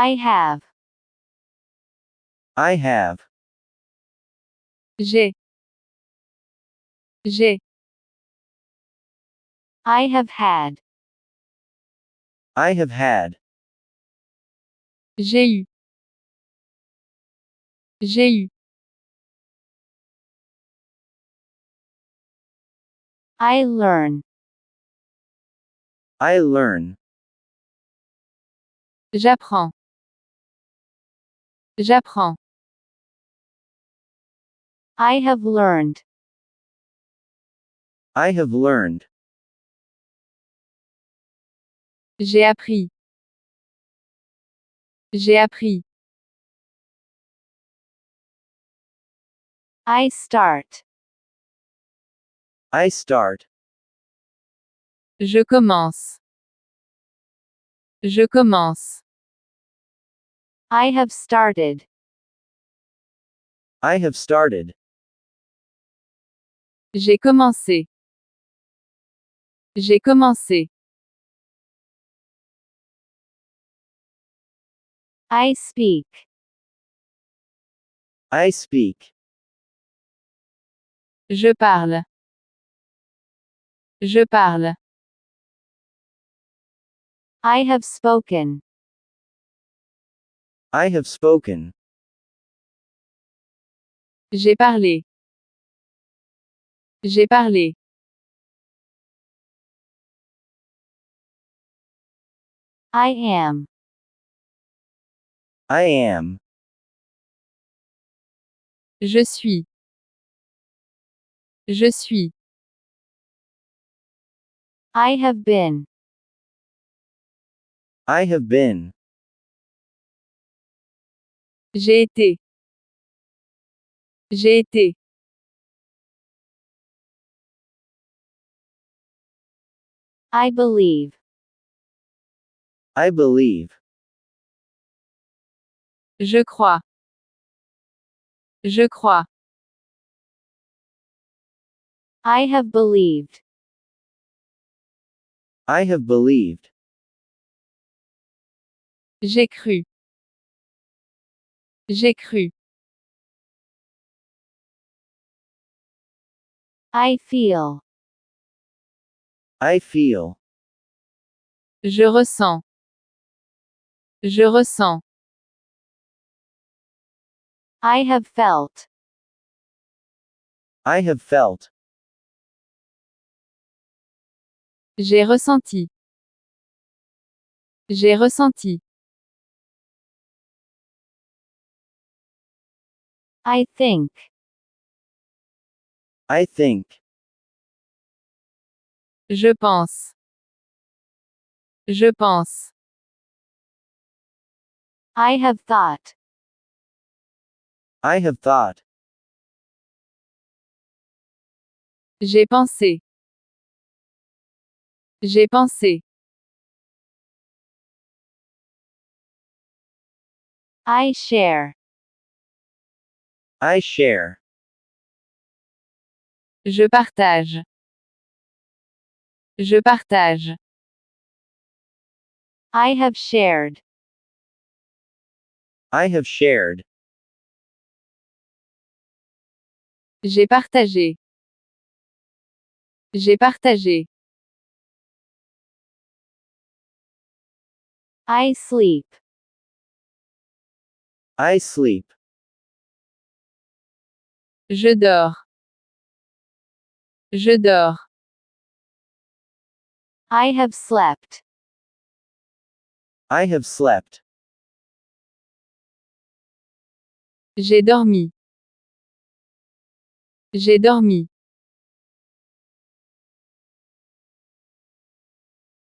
I have. I have. J'ai. J'ai. I have had. I have had. J'ai eu. J'ai eu. I learn. I learn. J'apprends. J'apprends. I have learned. I have learned. J'ai appris. J'ai appris. I start. I start. Je commence. Je commence. I have started. I have started. J'ai commencé. J'ai commencé. I speak. I speak. Je parle. Je parle. I have spoken. I have spoken. J'ai parlé. J'ai parlé. I am. I am. Je suis. Je suis. I have been. I have been. J'ai été. J'ai été. I believe. I believe. Je crois. Je crois. I have believed. I have believed. J'ai cru. J'ai cru. I feel. I feel. Je ressens. Je ressens. I have felt. I have felt. J'ai ressenti. J'ai ressenti. I think. I think. Je pense. Je pense. I have thought. I have thought. J'ai pensé. J'ai pensé. I share. I share. Je partage. Je partage. I have shared. I have shared. J'ai partagé. J'ai partagé. I sleep. I sleep. Je dors. Je dors. I have slept. I have slept. J'ai dormi. J'ai dormi.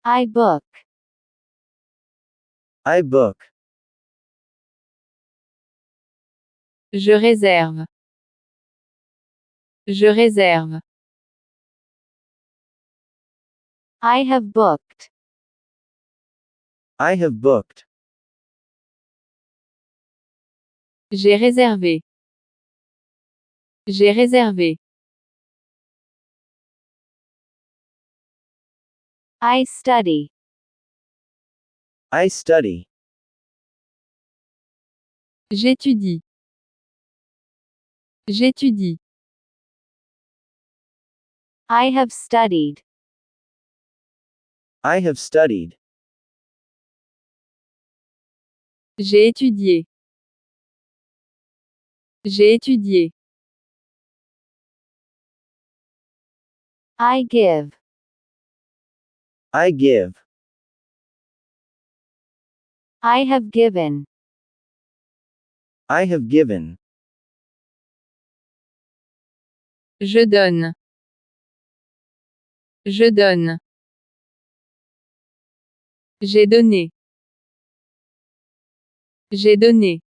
I book. I book. Je réserve. Je réserve. I have booked. I have booked. J'ai réservé. J'ai réservé. I study. I study. J'étudie. J'étudie. I have studied. I have studied. J'ai étudié. J'ai étudié. I give. I give. I have given. I have given. Je donne. Je donne. J'ai donné. J'ai donné.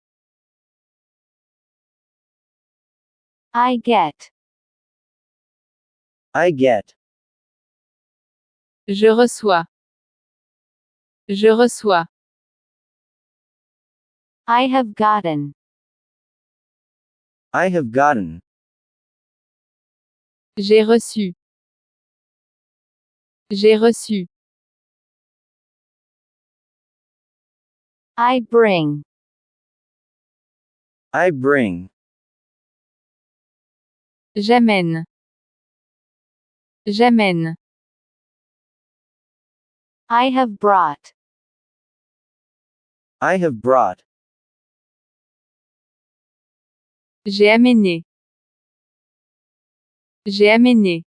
I get. I get. Je reçois. Je reçois. I have gotten. I have gotten. J'ai reçu. J'ai reçu. I bring. I bring. J'amène. J'amène. I have brought. I have brought. J'ai amené. J'ai amené.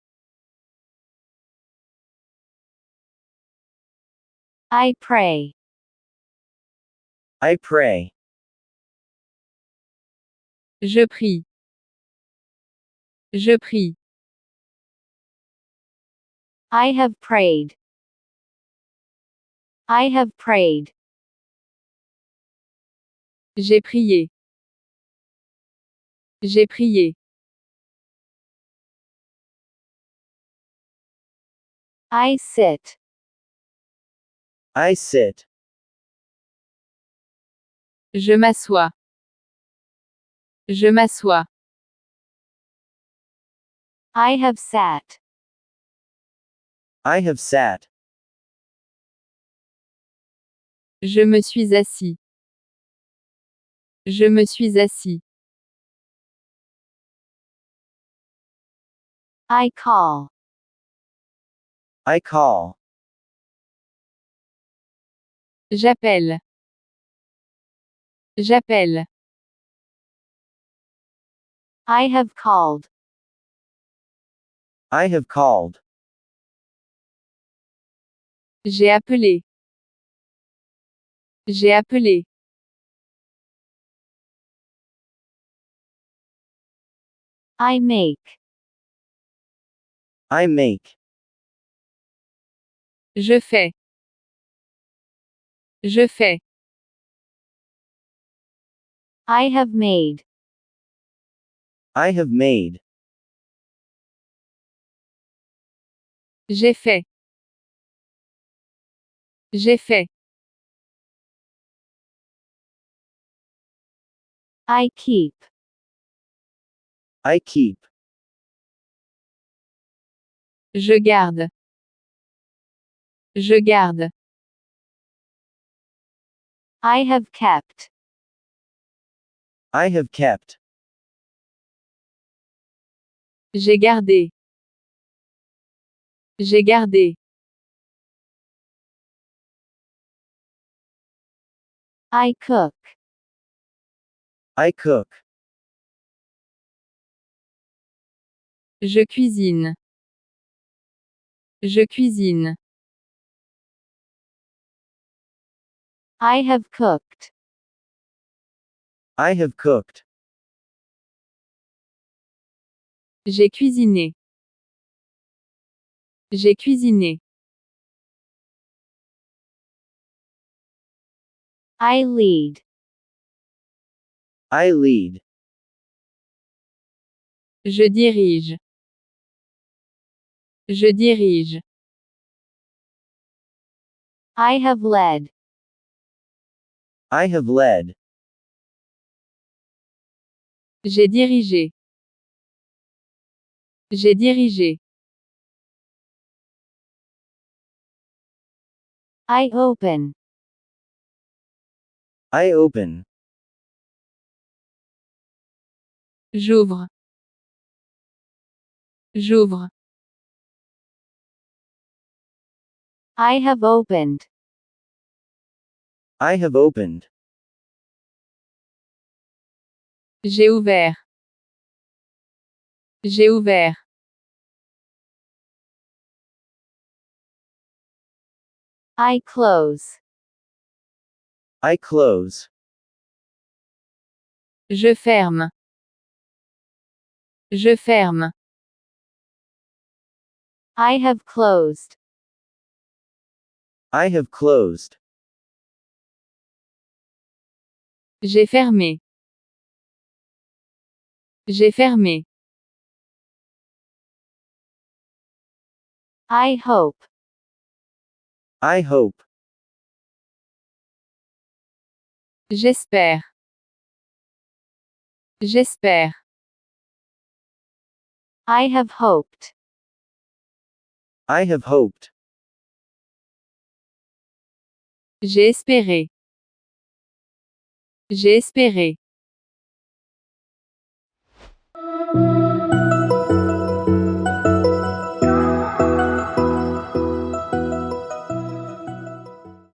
I pray. I pray. Je prie. Je prie. I have prayed. I have prayed. J'ai prié. J'ai prié. I sit. I sit. Je m'assois. Je m'assois. I have sat. I have sat. Je me suis assis. Je me suis assis. I call. I call. J'appelle. J'appelle. I have called. I have called. J'ai appelé. J'ai appelé. I make. I make. Je fais. Je fais. I have made. I have made. J'ai fait. J'ai fait. I keep. I keep. Je garde. Je garde. I have kept. I have kept. J'ai gardé. J'ai gardé. I cook. I cook. Je cuisine. Je cuisine. I have cooked. I have cooked. J'ai cuisiné. J'ai cuisiné. I lead. I lead. Je dirige. Je dirige. I have led. I have led. J'ai dirigé. J'ai dirigé. I open. I open. J'ouvre. J'ouvre. I have opened. I have opened. J'ai ouvert. J'ai ouvert. I close. I close. Je ferme. Je ferme. I have closed. I have closed. J'ai fermé. J'ai fermé. I hope. I hope. J'espère. J'espère. I have hoped. I have hoped. J'ai espéré. J'ai espéré.